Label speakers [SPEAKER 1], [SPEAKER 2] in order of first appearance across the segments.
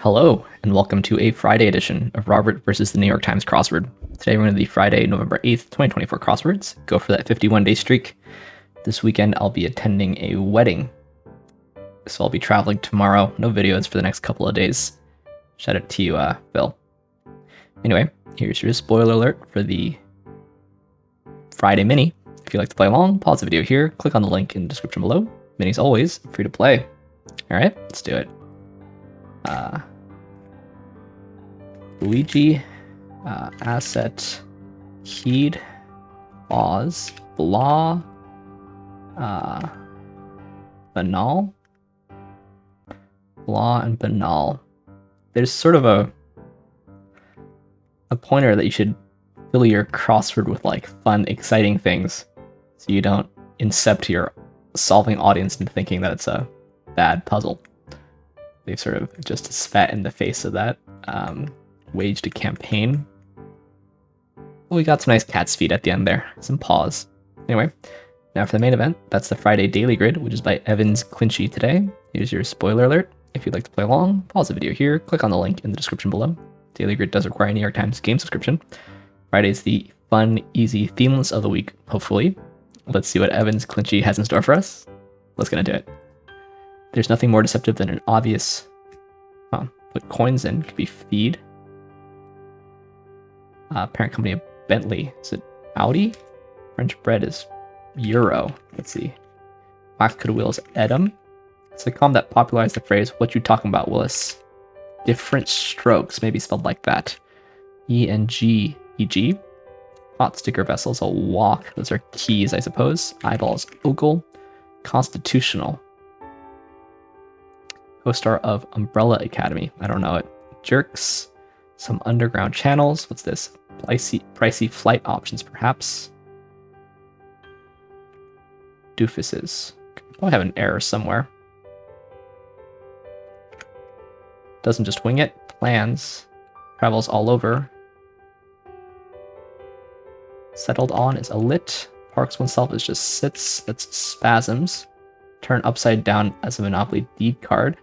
[SPEAKER 1] Hello, and welcome to a Friday edition of Robert versus the New York Times crossword. Today we're going to the Friday, November 8th, 2024 crosswords. Go for that 51-day streak. This weekend I'll be attending a wedding, so I'll be traveling tomorrow. No videos for the next couple of days. Shout out to you, Bill. Anyway, here's your spoiler alert for the Friday mini. If you'd like to play along, pause the video here, click on the link in the description below. Mini's always free to play. Alright, let's do it. Luigi, asset, heed, pause, blah, banal, blah, and banal. There's sort of a pointer that you should fill your crossword with like fun, exciting things, so you don't incept your solving audience into thinking that it's a bad puzzle. They've sort of just spat in the face of that. Waged a campaign. Well, we got some nice cat's feet at the end there. Some paws. Anyway, now for the main event. That's the Friday Daily Grid, which is by Evans Clinchy today. Here's your spoiler alert. If you'd like to play along, pause the video here, click on the link in the description below. Daily Grid does require a New York Times game subscription. Friday is the fun, easy, themeless of the week, hopefully. Let's see what Evans Clinchy has in store for us. Let's get into it. There's nothing more deceptive than an obvious... put coins in, could be feed. Parent company of Bentley. Is it Audi? French bread is Euro. Let's see. Wax could wheels Edam. It's the com that popularized the phrase, "What you talking about, Willis?" Different strokes, maybe spelled like that. E-N-G, E-G. Hot sticker vessels, a walk. Those are keys, I suppose. Eyeballs, ogle. Constitutional. Co-star of Umbrella Academy. I don't know it. Jerks. Some underground channels. What's this? Pricey flight options, perhaps. Doofuses. Probably have an error somewhere. Doesn't just wing it. Plans. Travels all over. Settled on is a lit. Parks oneself is just sits. That's spasms. Turn upside down as a Monopoly deed card.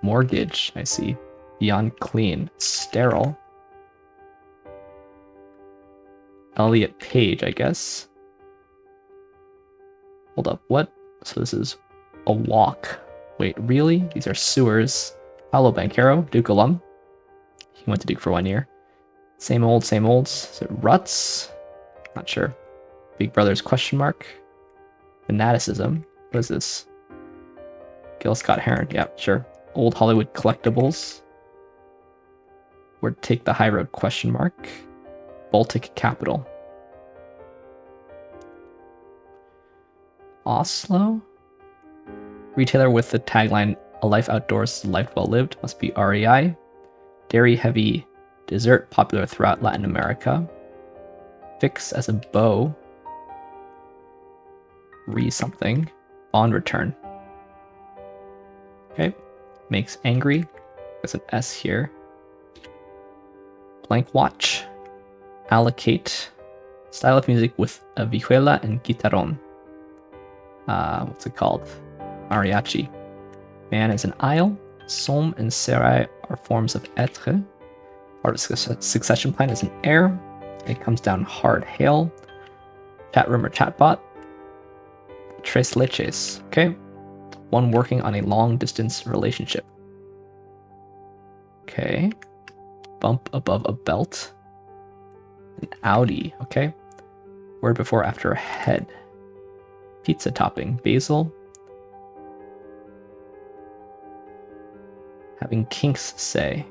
[SPEAKER 1] Mortgage, I see. Beyond clean. Sterile. Elliot Page, I guess. Hold up, what? So this is a walk. Wait, really? These are sewers. Paolo Banchero, Duke alum. He went to Duke for 1 year. Same old, same olds. Is it ruts? Not sure. Big Brothers question mark. Fanaticism. What is this? Gil Scott Heron. Yeah, sure. Old Hollywood collectibles. Where take the high road question mark. Baltic capital. Oslo? Retailer with the tagline, "A life outdoors, a life well lived," must be REI. Dairy heavy dessert popular throughout Latin America. Fix as a bow. Something. Bond return. Okay. Makes angry. There's an S here. Blank watch. Allocate. Style of music with a vihuela and guitarrón. What's it called? Mariachi. Man is an isle. Somme and serai are forms of être. Part of succession plan is an heir. It comes down hard. Hail. Chat room or chatbot. Tres leches. Okay. One working on a long distance relationship. Okay. Bump above a belt. An Audi. Okay. Word before after a head. Pizza topping. Basil. Having kinks say.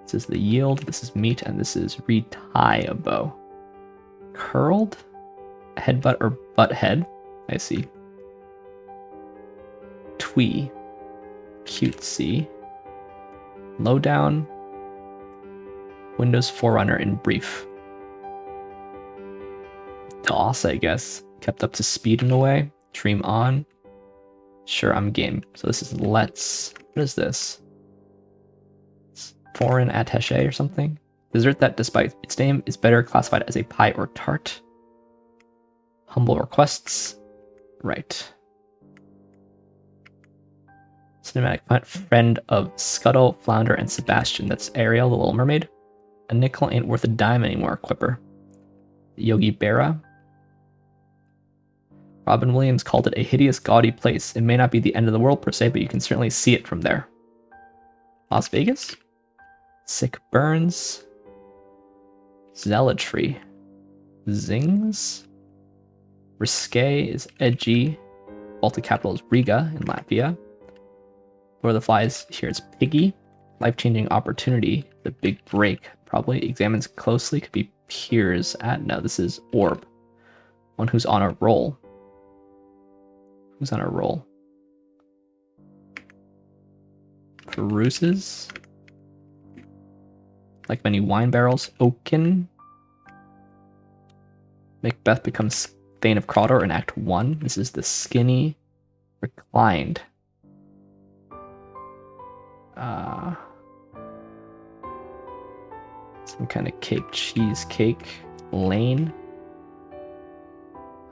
[SPEAKER 1] This is the yield. This is meat. And this is retie a bow. Curled. Headbutt or butt head. I see. Twee. Cutesy. Lowdown. Windows Forerunner in brief. DOS, I guess. Kept up to speed in a way. Dream on. Sure, I'm game. So this is let's. What is this? It's foreign attaché or something? Dessert that, despite its name, is better classified as a pie or tart. Humble requests. Right. Cinematic friend of Scuttle, Flounder, and Sebastian. That's Ariel, the Little Mermaid. A nickel ain't worth a dime anymore, Quipper. Yogi Berra. Robin Williams called it a hideous, gaudy place. It may not be the end of the world per se, but you can certainly see it from there. Las Vegas. Sick Burns. Zealotry. Zings. Risque is edgy. Baltic capital is Riga in Latvia. Lord of the Flies, here it's Piggy. Life-changing opportunity, the big break. Probably examines closely, could be Piers at, no, this is Orb. One who's on a roll. Who's on a roll? Peruses. Like many wine barrels. Oaken. Macbeth becomes Thane of Cawdor in Act 1. This is the skinny reclined. Some kind of cake, cheesecake. Lane.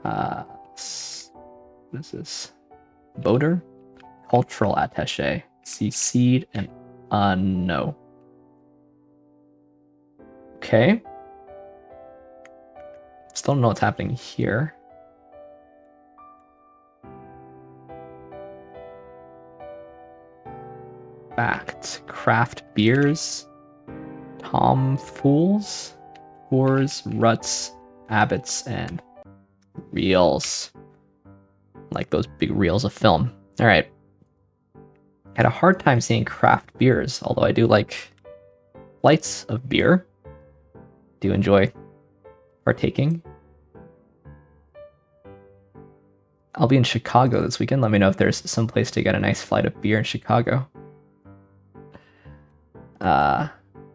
[SPEAKER 1] What is this? Boater. Cultural attaché. Seed and no. Okay. Still don't know what's happening here. Fact. Craft beers. Tom Fools. Whores, Ruts, Abbots, and Reels. Like those big reels of film. Alright. Had a hard time seeing craft beers, although I do like flights of beer. Do enjoy partaking. I'll be in Chicago this weekend. Let me know if there's some place to get a nice flight of beer in Chicago.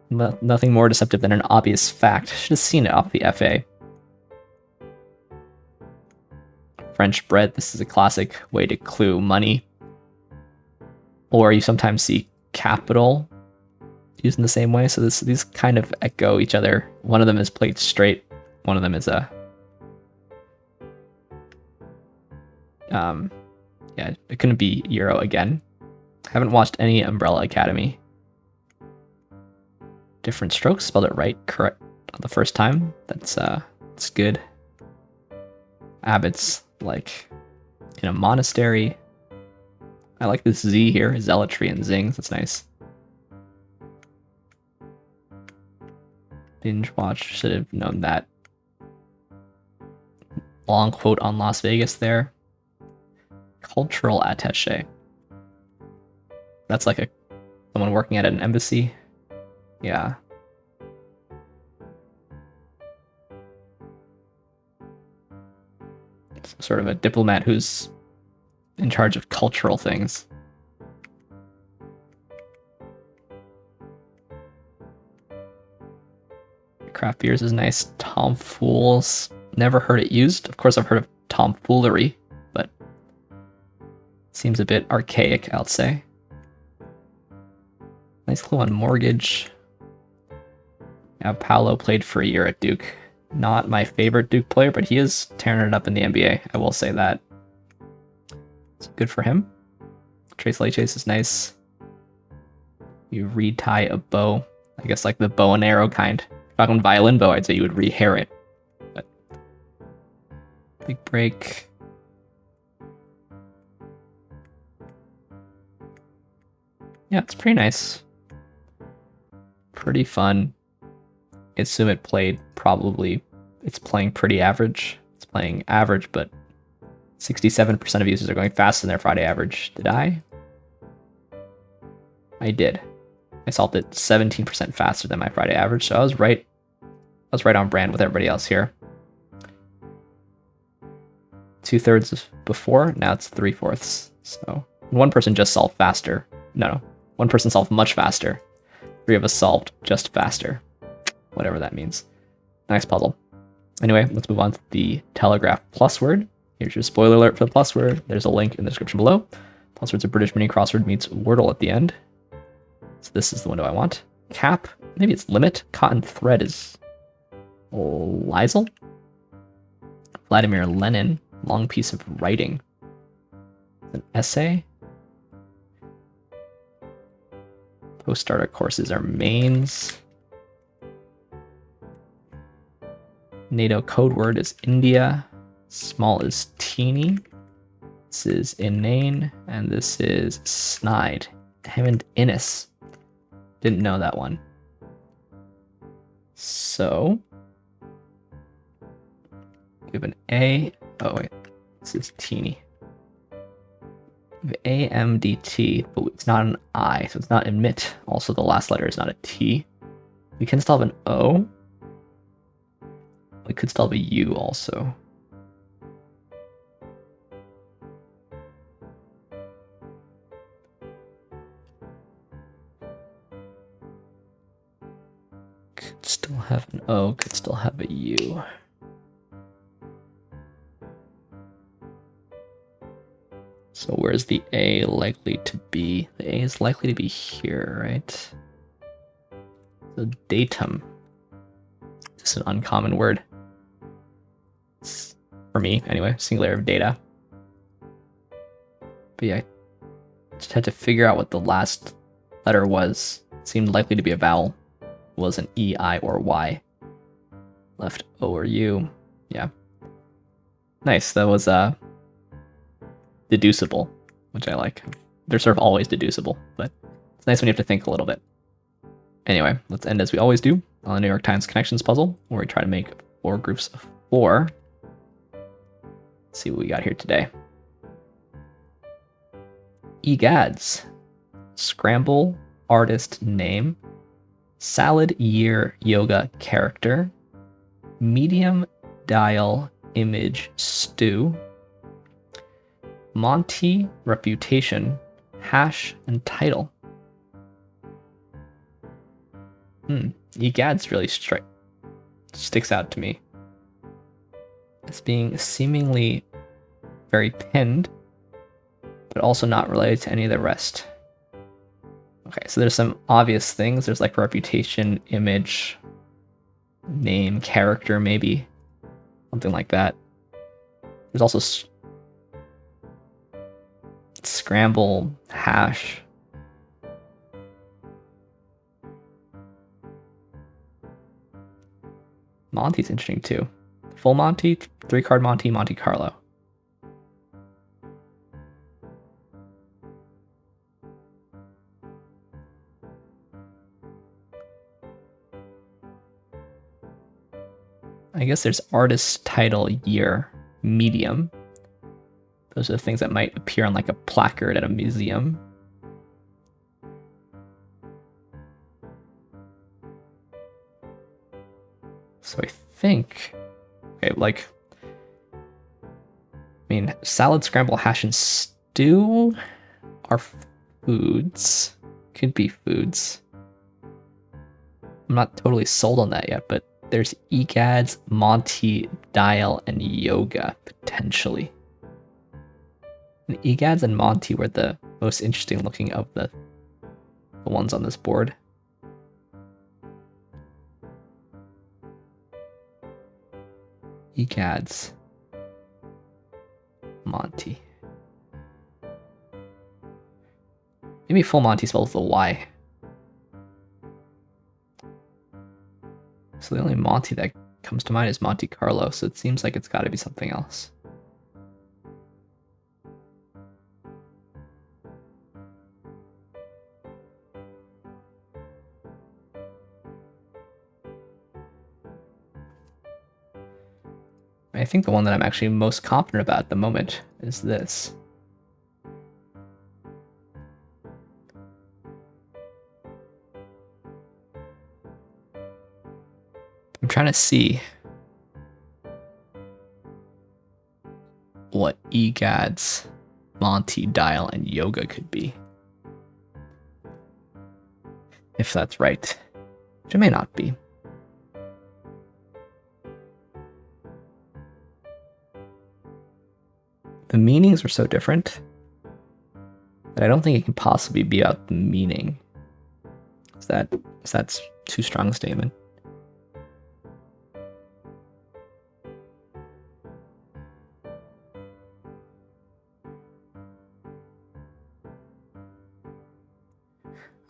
[SPEAKER 1] Nothing more deceptive than an obvious fact. Should have seen it off the FA. French bread. This is a classic way to clue money. Or you sometimes see capital used in the same way. So these kind of echo each other. One of them is played straight. One of them is a... yeah, it couldn't be Euro again. Haven't watched any Umbrella Academy. Different strokes, spelled it right, correct the first time. That's good. Abbots, like in a monastery. I like this Z here, zealotry and zings. That's nice. Binge watch, should have known that. Long quote on Las Vegas there. Cultural attaché. That's like someone working at an embassy. Yeah. Sort of a diplomat who's in charge of cultural things. Craft beers is nice. Tomfools. Never heard it used. Of course, I've heard of tomfoolery, but seems a bit archaic, I'll say. Nice clue on mortgage. Yeah, Paolo played for a year at Duke. Not my favorite Duke player, but he is tearing it up in the NBA. I will say that. It's good for him. Trace Leches is nice. You retie a bow. I guess like the bow and arrow kind. If I on violin bow, I'd say you would rehair it. But big break. Yeah, it's pretty nice. Pretty fun. I assume it played probably, it's playing pretty average. It's playing average, but 67% of users are going faster than their Friday average. Did I? I did. I solved it 17% faster than my Friday average, so I was right on brand with everybody else here. 2/3 before, now it's 3/4. So one person just solved faster. No, one person solved much faster. 3 of us solved just faster. Whatever that means. Nice puzzle. Anyway, let's move on to the Telegraph PlusWord. Here's your spoiler alert for the PlusWord. There's a link in the description below. PlusWord's a British mini crossword meets Wordle at the end. So this is the window I want. Cap, maybe it's limit. Cotton thread is Liesel. Vladimir Lenin, long piece of writing. An essay. Post-starter courses are mains. NATO code word is India. Small is teeny. This is inane, and this is snide. Hammond Innis. Didn't know that one. So we have an A. Oh wait, this is teeny. We have AMDT, but it's not an I, so it's not emit. Also, the last letter is not a T. We can still have an O. We could still have a U also. Could still have an O, could still have a U. So where's the A likely to be? The A is likely to be here, right? So datum. Just an uncommon word. For me, anyway, singular of data. But yeah, just had to figure out what the last letter was. It seemed likely to be a vowel. It was an E, I, or Y. Left O or U. Yeah. Nice, that was deducible, which I like. They're sort of always deducible, but it's nice when you have to think a little bit. Anyway, let's end as we always do on the New York Times Connections puzzle, where we try to make 4 groups of 4. Let's see what we got here today. Egads. Scramble artist name. Salad year yoga character. Medium dial image stew. Monty reputation. Hash and title. Egads really sticks out to me as being seemingly very pinned, but also not related to any of the rest. Okay, so there's some obvious things. There's like reputation, image, name, character, maybe. Something like that. There's also scramble, hash. Monty's interesting too. Full Monty, 3-card Monty, Monte Carlo. I guess there's artist title year, medium. Those are the things that might appear on like a placard at a museum. So I think, okay, like, I mean, salad, scramble, hash, and stew are foods. Could be foods. I'm not totally sold on that yet, but there's egads, Monty, dial, and yoga, potentially. And egads and Monty were the most interesting looking of the ones on this board. Egads. Monty. Maybe full Monty spells the Y. So the only Monty that comes to mind is Monte Carlo, so it seems like it's got to be something else. I think the one that I'm actually most confident about at the moment is this. I'm trying to see what egads, Monty, dial, and yoga could be. If that's right, which it may not be. The meanings are so different that I don't think it can possibly be about the meaning. Is that too strong a statement?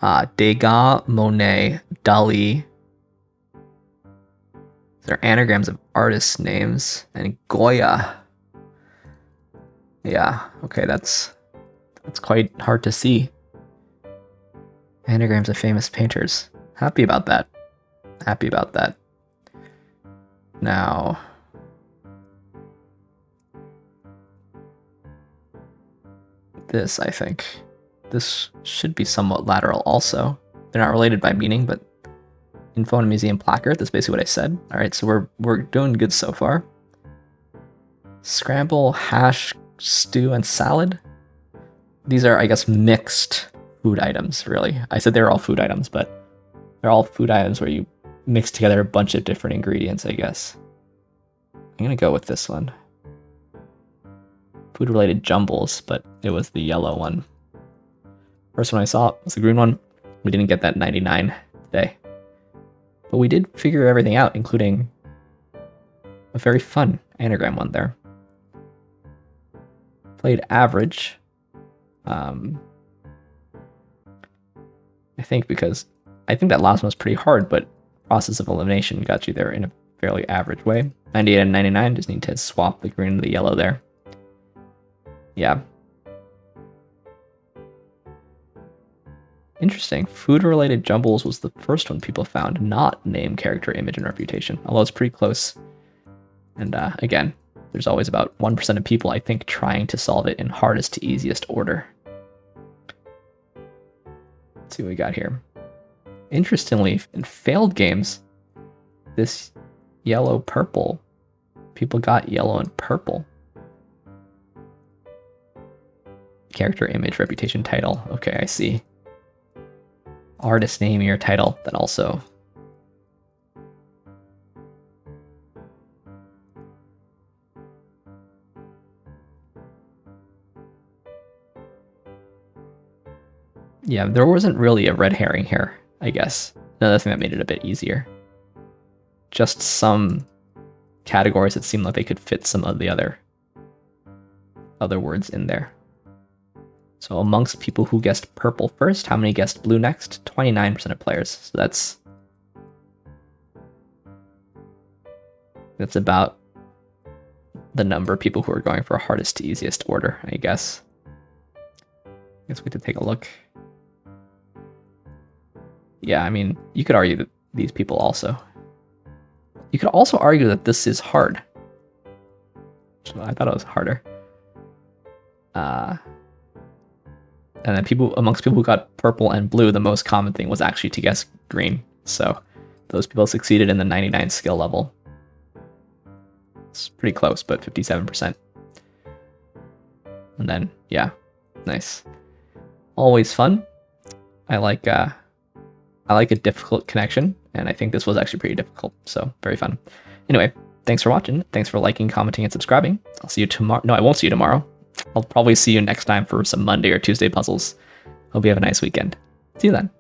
[SPEAKER 1] Degas, Monet, Dali. These are anagrams of artists' names. And Goya. Yeah, okay, that's quite hard to see. Anagrams of famous painters. Happy about that. Happy about that. Now, this, I think. This should be somewhat lateral also. They're not related by meaning, but info and museum placard, that's basically what I said. Alright, so we're doing good so far. Scramble, hash, stew, and salad. These are, I guess, mixed food items, really. I said they're all food items, but they're all food items where you mix together a bunch of different ingredients, I guess. I'm gonna go with this one. Food-related jumbles, but it was the yellow one. First one I saw was the green one. We didn't get that 99 today. But we did figure everything out, including a very fun anagram one there. Played average. I think that last one was pretty hard, but process of elimination got you there in a fairly average way. 98 and 99, just need to swap the green and the yellow there. Yeah. Interesting. Food-related jumbles was the first one people found, not name, character, image, and reputation, although it's pretty close. And again, there's always about 1% of people, I think, trying to solve it in hardest to easiest order. Let's see what we got here. Interestingly, in failed games, this yellow-purple, people got yellow and purple. Character, image, reputation, title. Okay, I see. Artist name, your title, then also. Yeah, there wasn't really a red herring here, I guess. Another thing that made it a bit easier. Just some categories that seemed like they could fit some of the other words in there. So amongst people who guessed purple first, how many guessed blue next? 29% of players. So that's about the number of people who are going for hardest to easiest order, I guess. I guess we have to take a look. Yeah, I mean, you could argue that these people also. You could also argue that this is hard. So I thought it was harder. And then amongst people who got purple and blue, the most common thing was actually to guess green. So those people succeeded in the 99 skill level. It's pretty close, but 57%. And then, yeah, nice. Always fun. I like a difficult connection, and I think this was actually pretty difficult, so very fun. Anyway, thanks for watching. Thanks for liking, commenting, and subscribing. I'll see you tomorrow. No, I won't see you tomorrow. I'll probably see you next time for some Monday or Tuesday puzzles. Hope you have a nice weekend. See you then.